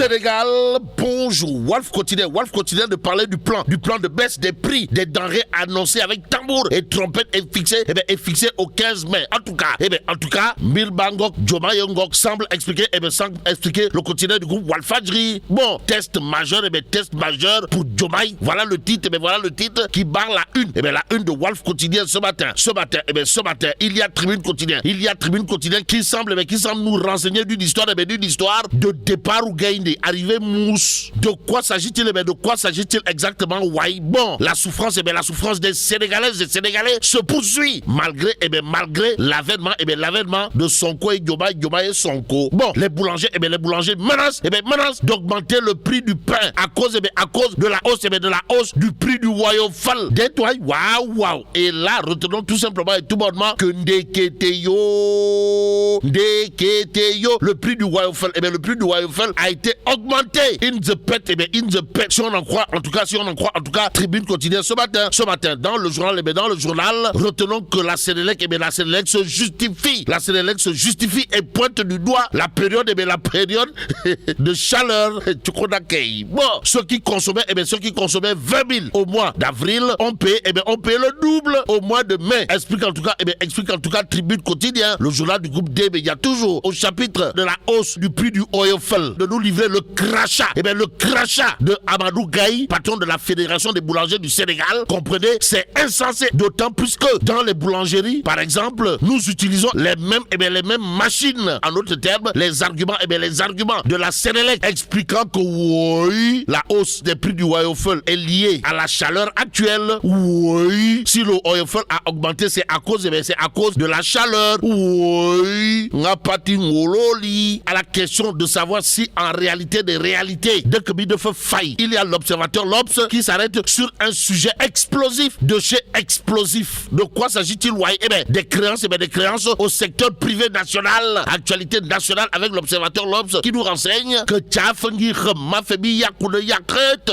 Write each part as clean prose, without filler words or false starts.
Sénégal, bonjour. Wolf quotidien de parler du plan de baisse des prix des denrées annoncé avec tambour et trompette est fixé au 15 mai. En tout cas, Milbangok, Diomaye Ngok semble expliquer le quotidien du groupe Walfadjri. Bon, test majeur pour Diomaye. Voilà le titre qui barre la une. La une de Wolf quotidien ce matin, il y a Tribune quotidien qui semble nous renseigner d'une histoire de départ ou gain, arrivée mousse. De quoi s'agit-il exactement? Ouais, bon, la souffrance des Sénégalaises et Sénégalais se poursuit malgré l'avènement de Sonko et Diomaye et Sonko. Bon, les boulangers menacent d'augmenter le prix du pain à cause de la hausse du prix du Woyofal. Waouh. Et là, retenons tout simplement et tout bonnement que Ndeketeyo, le prix du Woyofal, a été augmenté. In the pet. Si on en croit, en tout cas, Tribune quotidien ce matin, dans le journal, retenons que la Sénélec se justifie. La Sénélec se justifie et pointe du doigt la période de chaleur. Bon, ceux qui consommaient 20 000 au mois d'avril, on paye le double au mois de mai. Explique en tout cas Tribune quotidien, le journal du groupe D. Il y a toujours au chapitre de la hausse du prix du Oyofel de nous livrer le crachat de Amadou Gaye, patron de la Fédération des boulangers du Sénégal. Comprenez, c'est insensé, d'autant plus que dans les boulangeries, par exemple, nous utilisons les mêmes machines. En d'autres termes, les arguments de la Sénélec expliquant que oui, la hausse des prix du Oyofel est liée à la chaleur actuelle. Oui, si le Oyofel a augmenté, c'est à cause de la chaleur. Oui, à la question de savoir si en réalité des réalités de Kebbi de faille, il y a l'observateur l'Obs qui s'arrête sur un sujet explosif de chez explosif. De quoi s'agit-il? Des créances au secteur privé national. Actualité nationale avec l'observateur l'Obs qui nous renseigne que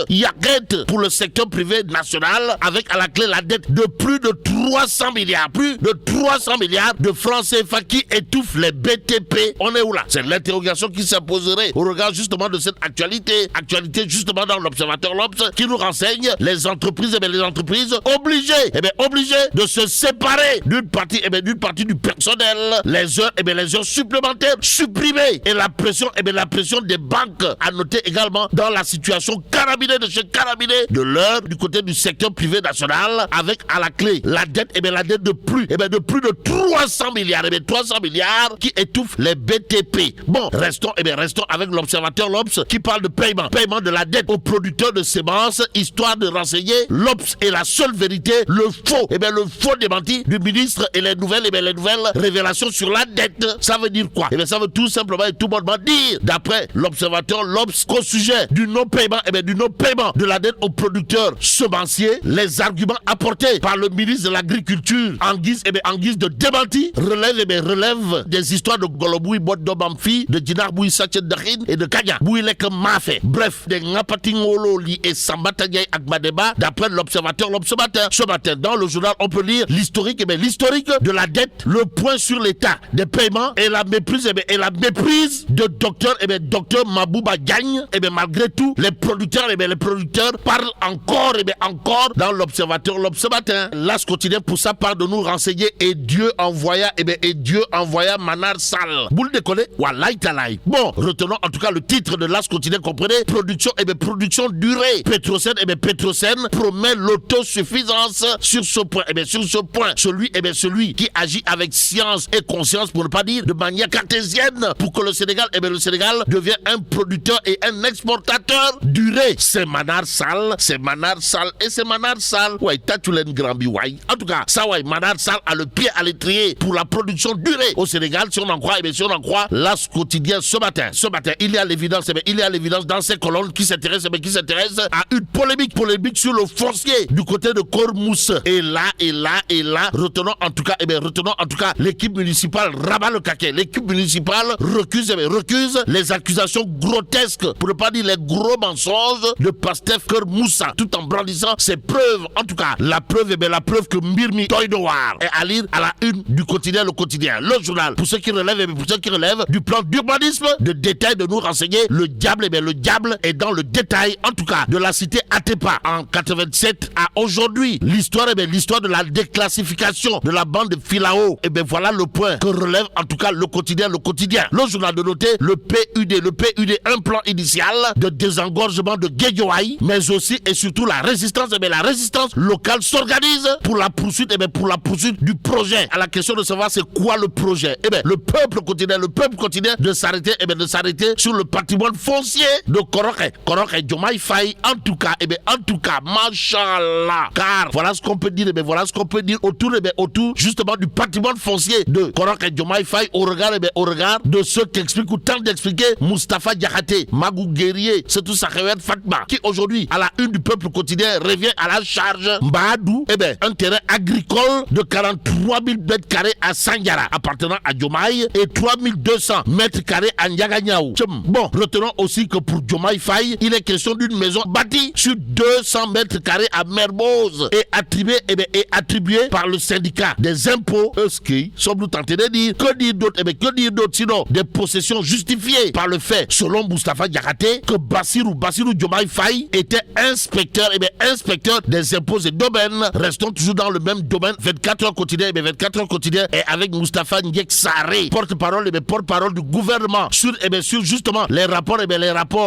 Yaket pour le secteur privé national avec à la clé la dette de plus de 300 milliards de francs CFA qui étouffe les BTP. On est où là? C'est l'interrogation qui s'imposerait au regard justement de cette actualité justement dans l'observateur l'Obs qui nous renseigne les entreprises obligées de se séparer d'une partie du personnel, les heures supplémentaires supprimées et la pression des banques. À noter également dans la situation carabinée de l'heure du côté du secteur privé national avec à la clé la dette de plus de 300 milliards qui étouffe les BTP. Bon, restons avec l'observateur l'Obs qui parle de paiement de la dette aux producteurs de semences, histoire de renseigner l'Obs est la seule vérité, le faux démenti du ministre et les nouvelles révélations sur la dette. Ça veut dire quoi? Ça veut tout simplement et tout bonnement dire, d'après l'observateur l'Obs, qu'au sujet du non-paiement de la dette aux producteurs semenciers, les arguments apportés par le ministre de l'Agriculture en guise de démenti relèvent des histoires de Goloboui Bodobamfi, de Dinar Boui Sachet-Dakhin et de Kanya Boui Lek Mafé. Bref, des Ngapatingololi et Sambatagay Agmadeba, d'après l'observateur ce matin, dans le journal, on peut lire l'historique de la dette, le point sur l'état des paiements et la méprise de docteur Mabouba Gagne. Malgré tout, les producteurs parlent encore dans l'observateur ce matin. L'As quotidien pour sa part de nous renseigner et Dieu envoya Manar Sall. Vous le déconnez? Wallahi talaï. Bon, retenons en tout cas le titre de l'As quotidien, comprenez, production durée. Petrosen promet l'autosuffisance sur ce point. Celui qui agit avec science et conscience, pour ne pas dire de manière cartésienne, pour que le Sénégal devienne un producteur et un exportateur duré. C'est Manar Sall. Ouais, Tatulen Grambi, ouais. En tout cas, ça, ouais, Manar Sall a le pied à l'étrier pour la production durée au Sénégal, si on en croit, l'As quotidien ce matin. Il y a l'évidence dans ces colonnes qui s'intéressent à une polémique sur le foncier du côté de Kormous. Et là, retenons en tout cas l'équipe municipale rabat le caquet. L'équipe municipale recuse les accusations grotesques, pour ne pas dire les gros mensonges de Pastef Kormoussa, tout en brandissant ses preuves. En tout cas, la preuve que Mirmi Toydowar est à lire à la une du quotidien, le quotidien, le journal. Pour ceux qui relèvent du plan d'urbanisme, de détail, de nous renseigner, le diable est dans le détail, en tout cas, de la cité Atepa en 87 à aujourd'hui. L'histoire de la déclassification de la bande de Filao. Et bien voilà le point que relève en tout cas le quotidien. Le journal de noter le PUD, un plan initial de désengorgement de Guédiouaï, mais aussi et surtout la résistance locale s'organise pour la poursuite du projet. À la question de savoir c'est quoi le projet. Le peuple continue de s'arrêter sur le patrimoine foncier de Korok et Diomaye Faye. En tout cas, machallah. Car voilà ce qu'on peut dire, autour justement du patrimoine foncier de Korok et Diomaye Faye au regard de ceux qui expliquent ou tentent d'expliquer Moustapha Diakhaté, Magou Guerrier, c'est tout Sakhewet Fatma, qui aujourd'hui, à la une du peuple quotidien, revient à la charge Mbadou, un terrain agricole de 43 000 mètres carrés à Sandiara, appartenant à Diomaye, et 3 200 mètres carrés à Ndiaganiaou. Bon, retenons aussi que pour Diomaye Faye, il est question d'une maison bâtie sur 200 mètres carrés à Mermoz et attribuée par le syndicat des impôts, sommes-nous tentés de dire. Que dire d'autre? Sinon des possessions justifiées par le fait, selon Moustapha Diakhaté, que Bassirou Diomaye Faye était inspecteur des impôts et domaines. Restons toujours dans le même domaine. 24 heures quotidien et avec Moustapha Ndiek Sarré, porte-parole du gouvernement sur justement les rapports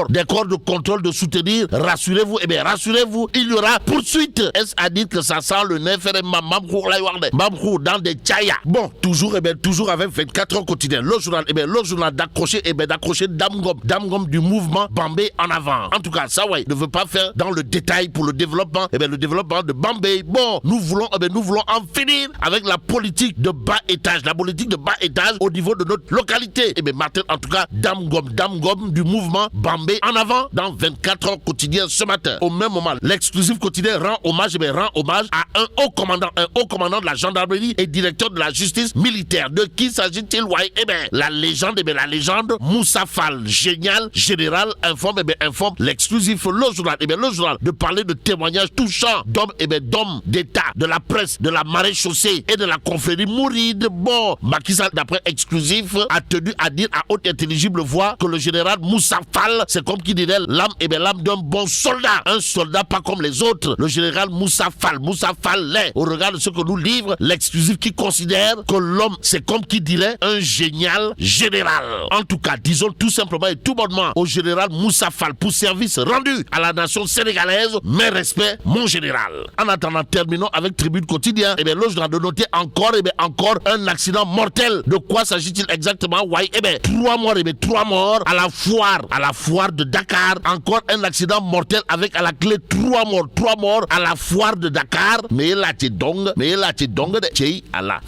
des corps de contrôle de soutenir. Rassurez-vous, il y aura poursuite. Est-ce à dire que ça sent le nef Mamkou dans des tchaya? Bon, toujours avec 24 heures quotidien. Le journal d'accrocher Damgom du mouvement Bambey en avant. En tout cas, ça ne veut pas faire dans le détail pour le développement de Bambey. Bon, nous voulons en finir avec la politique de bas étage, au niveau de notre localité. Martin, en tout cas, Damgom du mouvement Bambey en avant dans 24 heures quotidien ce matin. Au même moment, l'exclusif quotidien rend hommage à un haut commandant de la gendarmerie et directeur de la justice militaire. De qui s'agit-il? La légende Moussa Fall, génial, général, informe l'exclusif, le journal de parler de témoignages touchants d'hommes d'État, de la presse, de la maréchaussée et de la confrérie mouride. Bon, Macky Sall, d'après exclusif, a tenu à dire à haute intelligible voix que le général Moussa Fall, c'est comme qui dirait l'âme d'un bon soldat, un soldat pas comme les autres. Le général Moussa Fall l'est, au regard de ce que nous livre l'exclusif, qui considère que l'homme, c'est comme qui dirait un génial général. En tout cas, disons tout simplement et tout bonnement au général Moussa Fall pour service rendu à la nation sénégalaise, mes respects, mon général. En attendant, terminons avec Tribune Quotidien. Le journal de noter encore un accident mortel. De quoi s'agit-il exactement? 3 morts à la foire de Dakar. Encore un accident mortel avec à la clé 3 morts à la foire de Dakar. Mais là, tu dong de Tchei Allah.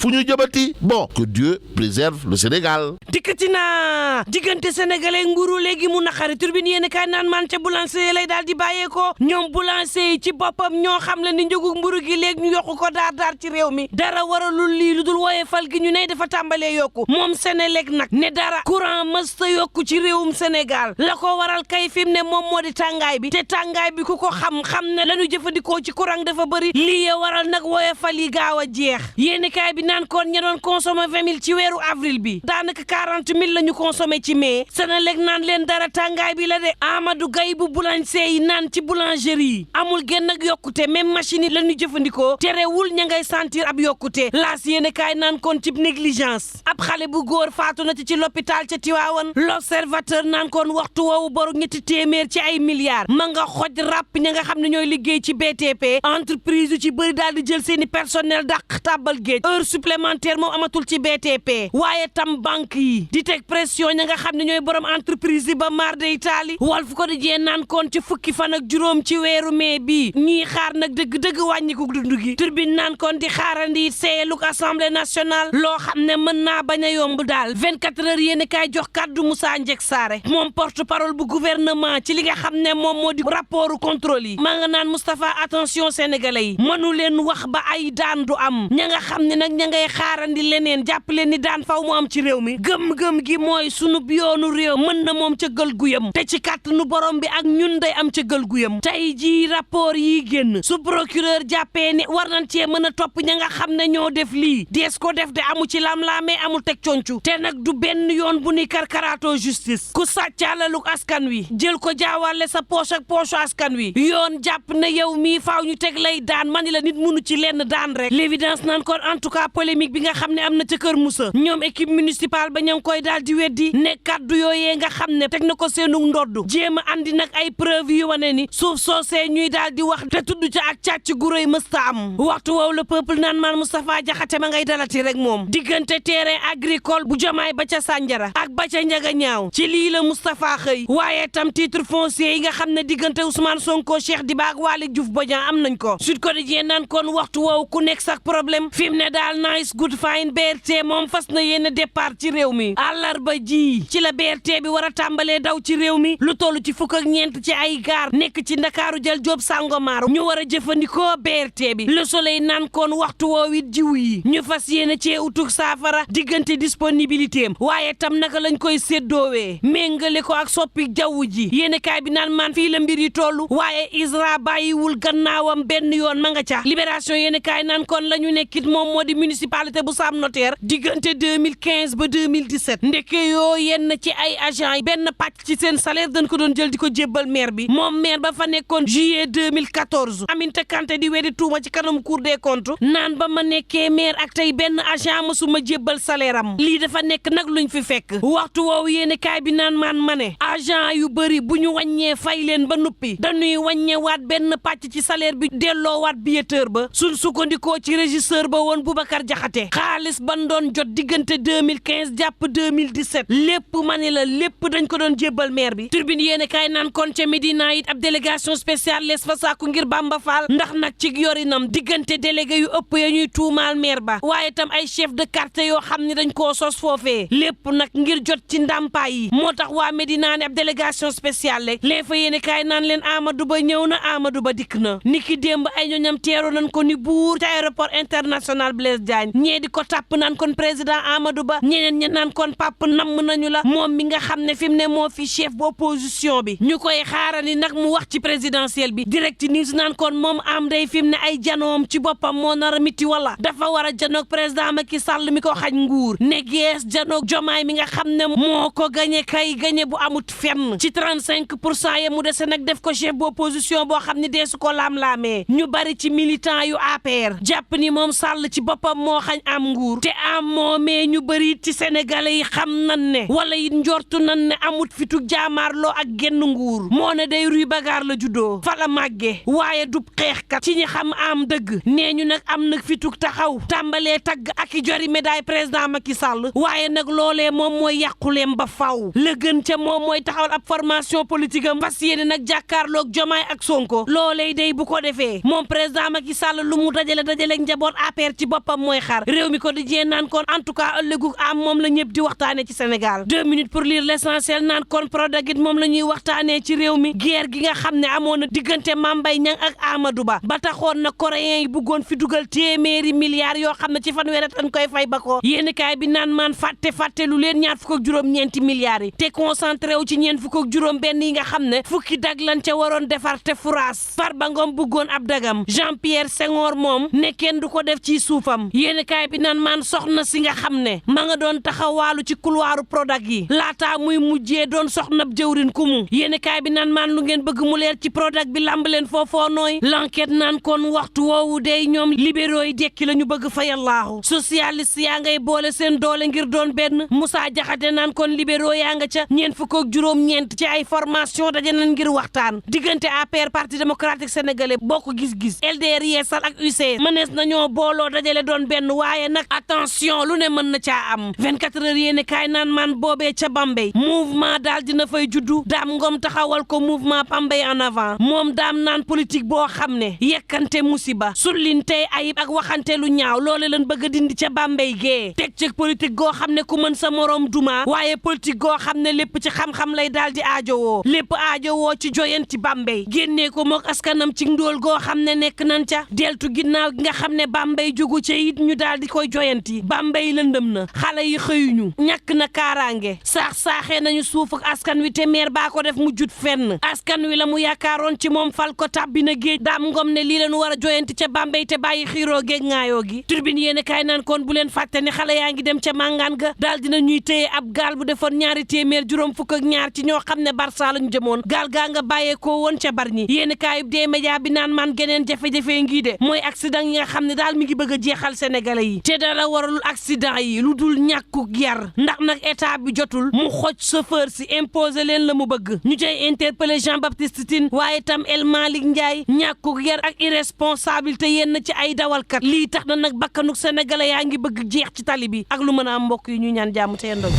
Bon, que Dieu préserve le Sénégal. Dikkatina diggante sénégalais nguuru léegi mu naqari. Turbine yéen kay naan man ca boulanger lay daal di bàyyeekoo. ñoom boulanger yi ci boppam ñoo xam le ni njëgu mburu gi léegi ñu yokku ko daar ci réew mi. dara waralul lii lu dul woyefal gi ñu ne dafa tàmbalee yokku. moom Sénélec nag ne dara courant mësta yokku ci réewum Sénégal. la ko waral kay fi mu ne moom moo di tàngaay bi. te tàngaay bi ku ko xam ne lañu jëfandikoo ci courant dafa bëri. lii waral nag woyefal yi gaaw a jeex. yéen kay bi naan kon ña doon consommer 20 000 ci weeru avril bi. daanaka 40 000 la ñu consommé ci mai. Sénélec naan leen dara tàngaay bi la de. Amadou Gaye bu boulanger yi naan ci boulangerie yi amul genn ak yokkute, même machine yi la ñu jëfandikoo terewul ña ngay sentir ab yokkute. laas yéene kaay naan kon ci négligence ab xale bu góor faatu na ci l'hôpital ca Tiwaawan. L'observateur naan kon waxtu woowu boru ñetti téeméer ci ay milliards ma nga xoj ràpp ña nga xam ne ñooy liggéey ci BTP. entreprise yu ci bëri daal di jël seeni personnel dàq tàbbal géej. heure supplémentaire moom amatul ci BTP. waaye tam banque yi di teg pression ña nga xam ne ñooy borom entreprise yi ba mar de Italie. Walf Quotidien naan kon ci fukki fan ak juróom ci weeru mai bi ñii xaar nag dëgg-dëgg wàññiku dund gi. Turbine naan kon di xaarandi seeyaluk assemblée nationale loo xam ne mën naa bañ a yomb daal. 24 heures yéen kaay jox kàddu Moussa Ndiek Sarré moom porte-parole bu gouvernement gouvernement ci li nga xam ne moom moo di rapport contrôle yi maa nga naan Moustapha attention sénégalais yi mënu leen wax ba ay daan du am ña nga xam ne nag ña ngay xaarandi leneen jàpp leen ni daan faw mu am ci réew mi gëm-gëm gi mooy sunu yoonu réew mën na moom ca gël guyam te ci kàttanu borom bi ak ñun day am ca gël guyam tey jii rapport yi génn su procureur jàppee ni war nañ cee mën a topp ña nga xam ne ñoo def lii dees ko def de amu ci lam-laamee amul teg concu te nag du benn yoon bu ni karkaraatoo justice ku sàccaalalu askan wi jël ko jaawale sa poche ak poche askan wi yoon jàpp ne yow mii faaw ñu teg lay daan mani la nit munu ci lenn daan rek l'évidence naan kon en tout cas polémique bi nga xam ne am na ca Kër Moussa ñoom équipe municipale ba ña ngi koy daal di weddi ne kaddu yooyee nga xam ne teg na ko seenu ndodd jéem a andi nag ay preuve yu wane ni suuf soosee ñuy daal di wax te tudd ca ak càcc gu rëy mësta am waxtu woowu le peuple naan maan Moustapha Diakhaté ma ngay dalati rek moom diggante terrain agricole bu Jomaay ba ca Sandiara ak ba ca Njaga Ñaaw ci lii la Moustapha xëy waaye tam titre foncier yi nga xam ne diggante Ousmane Sonko Cheikh Diba ak Waly Diouf Bodian am nañ ko Sud Quotidien naan kon waxtu woowu ku nekk sax problème fi mu ne daal nice good fine BRT moom fas na yéen départ ci réew mi àllarba ji ci la BRT bi war a tàmbalee daw ci réew mi lu toll ci fukk ak ñeent ci ay gaar nekk ci Ndakaaru jël Jóob Sangomar ñu war a jëfandikoo BRT bi Le Soleil naan kon waxtu woowu it jiw yi ñu fas yéene cee utug saafara diggante disponibilité am waaye tam naka lañ koy séddoowee méngale ko ak soppi jaww ji yéene kaay bi naan maan fii la mbir yi toll waaye ISRA bàyyiwul gannaawam benn yoon ma nga ca Libération yéene kaay naan kon la ñu nekkit moom moo di municipalité bu Sam Notaire diggante 2015 ba 2017 ndeke yoo yenn ci ay agent yi benn pàcc ci seen salaire dañ ko doon jël di ko jébbal maire bi moom maire ba fa nekkoon juillet 2014 Aminata Kanté di weddi tuuma ci kanam Cour des comptes naan ba ma nekkee maire ak tey benn agent mësuma jébbal salaire am lii dafa nekk nag luñ fi fekk waxtu woowu yéene kaay bi naan maan ma ne agent yu bëri bu ñu wàññee fay leen ba nuppi dañuy wàññewaat benn pàcc ci salaire bi delloowaat billetteur ba suñ sukkandikoo ci régisseur ba woon Boubacar Diakhaté xaalis ban doon jot diggante 2015 jàpp 2017 lépp ma ne la lépp dañ ko doon jébbal maire bi Tribune yéene kaay naan kon ca Médina it ab délégation spéciale lees fa sàkku ngir Bamba Fall ndax nag ci yorinam diggante délégué yu ëpp ya ñuy tuumaal maire ba waaye tam ay chef de quartier yoo xam ne dañ koo sos foofee lépp nag ngir jot ci ndàmpaay yi moo tax waa Médina ne ab délégation spéciale rek lee fa yéene kaay naan leen Amadou Ba ñëw na Amadou Ba dikk na niki démb ay ñoñam teeru nañ ko ni buur ca aéroport international Blaise Diagne ñee di ko tàpp naan kon président Amadou Ba ñeneen ña naan kon pàpp namm nañu la moom mi nga xam ne fi mu ne moo fi chef bu opposition bi ñu koy xaarani nag mu wax ci présidentielle bi Direct News naan kon moom am day fi mu ne ay janoom ci boppam moo nar a miti wala dafa war a janoog président Macky Sall mi ko xañ nguur ne gees janoog Jomaay mi nga xam ne moo ko gañe kay gañe bu amut fenn ci 35% ya mu dese nag def ko chef bu opposition boo xam ne dee su ko laam-laamee ñu bari ci militant yu APR jàpp ni moom Sall ci boppam moo xañ am nguur te am moomee ñu bari ci sénégalais yi xam nan ne wala it njortu nan ne amut fitu jaamaarloo ak genn nguur moo ne day ruy bagaar la juddoo fa la màgge waaye du xeexkat ci ñi xam am dëgg nee ñu nag am nag fituk taxaw tàmbalee tagg ak i jori médaille président Macky Sall waaye nag loolee moom mooy yàquleem ba faw la gën ca moom mooy taxawal ab formation politique am fas yéene nag jàkkaarloog Jomaay ak Sonko loolee day bu ko defee moom président Macky Sall lu mu dajale njaboot APR ci boppam mooy xar réew mi ko di jee naan kon en tout cas ëllëgu am moom la ñëpp di waxtaane ci Sénégal 2 minutes pour lire l'essentiel naan kon Prodac it moom la ñuy waxtaanee ci réew mi guerre gi nga xam ne amoon na diggante Mame Mbaye Niang ak Amadou Ba ba taxoon na coréens yi bëggoon fi dugal téeméeri milliards yoo xam ne ci fanweeri at dañ koy fay ba ko yéen kaay bi naan maan fàtte lu leen ñaar fukk ak juróom-ñeenti milliards yi te concentré wu ci ñeent fukk ak juróom benn yi nga xam ne fukki dag lan ca waroon defar te furaas Farba Ngom bëggoon ab dagam Jean-Pierre Senghor moom ne kenn du ko def ci suufam yéen kaay bi naan maan soxna si nga xam ne ma nga doon taxawaalu ci couloiru Prodac yi laataa muy mujjee doon soxnab jëwrin ku mu yéen kaay bi naan maan lu ngeen bëgg mu leer ci Prodac bi lamb leen foofoo nooy l'enquête naan kon waxtu woowu dey ñoom libéraux yi dekki la ñu bëgg fa yàllaahu socialiste yaa ngay boole seen doole ngir doon benn Moussa Diakhaté naan kon libéraux yaa nga ca ñeent fukk ak juróom-ñeent ci ay formation daje nañ ngir waxtaan diggante APR parti démocratique sénégalais bokk gis-gis LDR Yeesal ak UC mënees nañoo booloo dajale doon benn waaye nag attention lu ne mën na caa am 24 heures yéene kaay naan man boobee ca Bambey mouvement daal dina fay juddu Dame Ngom taxawal ko mouvement Bambey en avant moom daam naan politique boo xam ne yekkante musiba sullintey ayib ak waxante lu ñaaw loole leen bëgg a dindi ca Bambey gee teg ci politique goo xam ne ku mën sa morom duma waaye politique goo xam ne lépp ci xam-xam lay daal di di aajowoo lépp aajowoo ci joyanti Bambey génnee ko mook askanam ci ndóol goo xam ne nekk nan ca deltu ginnaaw gi nga xam ne Bambey jógu ca it ñu daal di koy joyanti Bambey lëndëm na xale yi xëyuñu ñàkk na kaaraange saaxee nañu suufuk askan wi te maire baa ko def mu jut fenn askan wi la mu yaakaaroon ci moom fal ko tàbbi na géej Dame Ngom ne lii leen war a joyanti ca Bambey te bàyyi xiiroo géej ngaayoo gi turbine yéen kaay naan kon bu leen fàtte ni xale yaa ngi dem ca màngaan ga daal dina ñuy téye ab gaal bu defoon 252 ci ñoo xam ne Barça lañu jëmoon gaal gaa nga bàyyeekoo woon ca Bargny yéen kaay des média bi naan man geneen jafe-jafe ngi de mooy accident yi nga xam ne daal mi ngi bëgg a jeexal sénégalais yi te dara waralul accident yi lu dul ñàkkuk yar ndax nag état bi jotul mu xoj chauffeur si imposer leen la mu bëgg ñu cay interpellé Jean Baptiste Tine waaye tam El Malick Ndiaye ñàkkuk yar ak irresponsabilité yenn ci ay dawalkat lii tax na nag bakkanuk sénégalais yaa ngi bëgg jeex ci tali bi ak lu mën a am mbokk yi ñu ñaan jàmm te yendoo